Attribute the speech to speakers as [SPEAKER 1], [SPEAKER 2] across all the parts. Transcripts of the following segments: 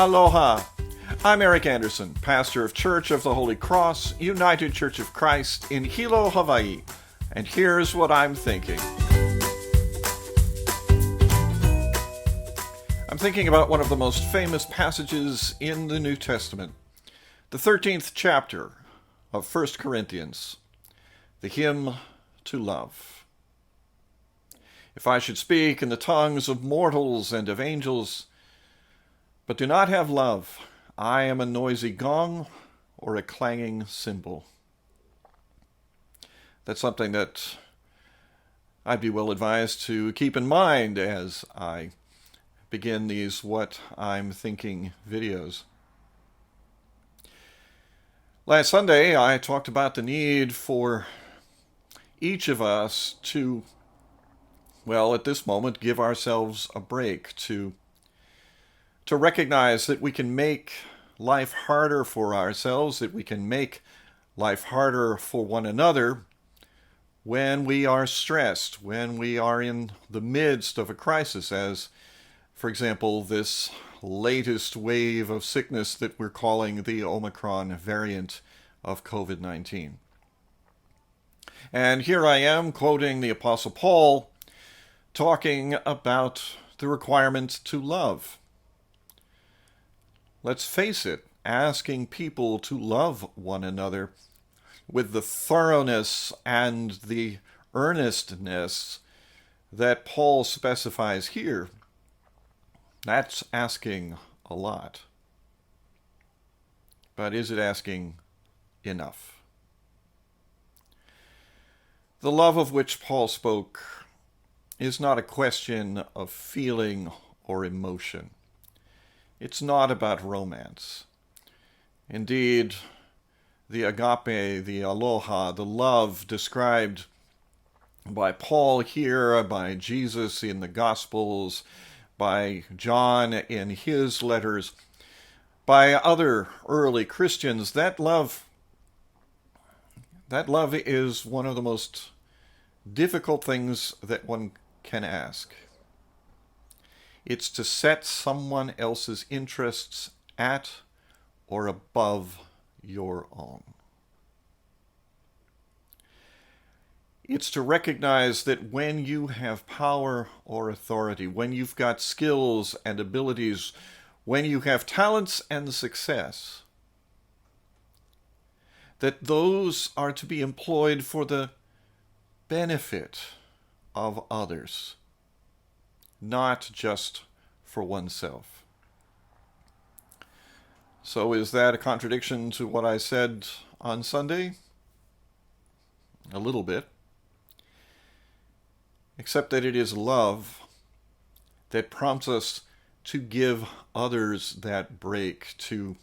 [SPEAKER 1] Aloha! I'm Eric Anderson, pastor of Church of the Holy Cross, United Church of Christ in Hilo, Hawaii. And here's what I'm thinking. I'm thinking about one of the most famous passages in the New Testament, the 13th chapter of 1 Corinthians, the hymn to love. If I should speak in the tongues of mortals and of angels, but do not have love, I am a noisy gong or a clanging cymbal. That's something that I'd be well advised to keep in mind as I begin these What I'm Thinking videos. Last Sunday, I talked about the need for each of us to, at this moment, give ourselves a break, to recognize that we can make life harder for ourselves, that we can make life harder for one another when we are stressed, when we are in the midst of a crisis, as, for example, this latest wave of sickness that we're calling the Omicron variant of COVID-19. And here I am quoting the Apostle Paul, talking about the requirement to love. Let's face it, asking people to love one another with the thoroughness and the earnestness that Paul specifies here, that's asking a lot. But is it asking enough? The love of which Paul spoke is not a question of feeling or emotion. It's not about romance. Indeed, the agape, the aloha, the love described by Paul here, by Jesus in the Gospels, by John in his letters, by other early Christians, that love is one of the most difficult things that one can ask. It's to set someone else's interests at or above your own. It's to recognize that when you have power or authority, when you've got skills and abilities, when you have talents and success, that those are to be employed for the benefit of others, not just for oneself. So is that a contradiction to what I said on Sunday? A little bit. Except that it is love that prompts us to give others that break, to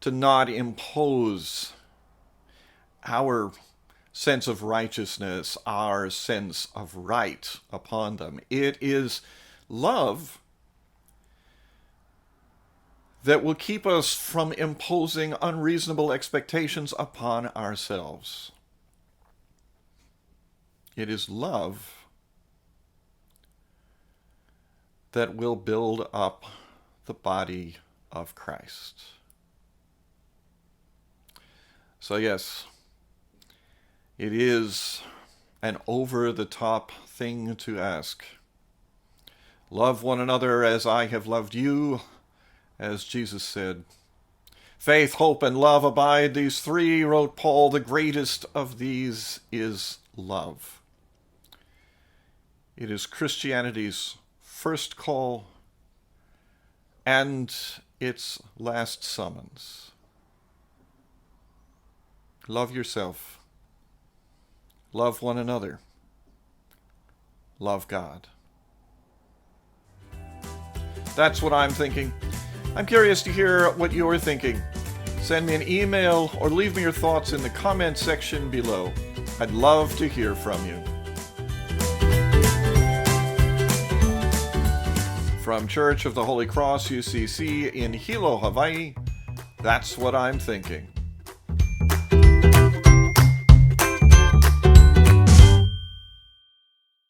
[SPEAKER 1] not impose our sense of righteousness, our sense of right upon them. It is love that will keep us from imposing unreasonable expectations upon ourselves. It is love that will build up the body of Christ. So yes, it is an over-the-top thing to ask. Love one another as I have loved you, as Jesus said. Faith, hope, and love abide, these three, wrote Paul. The greatest of these is love. It is Christianity's first call and its last summons. Love yourself. Love one another. Love God. That's what I'm thinking. I'm curious to hear what you're thinking. Send me an email or leave me your thoughts in the comment section below. I'd love to hear from you. From Church of the Holy Cross, UCC in Hilo, Hawaii, that's what I'm thinking.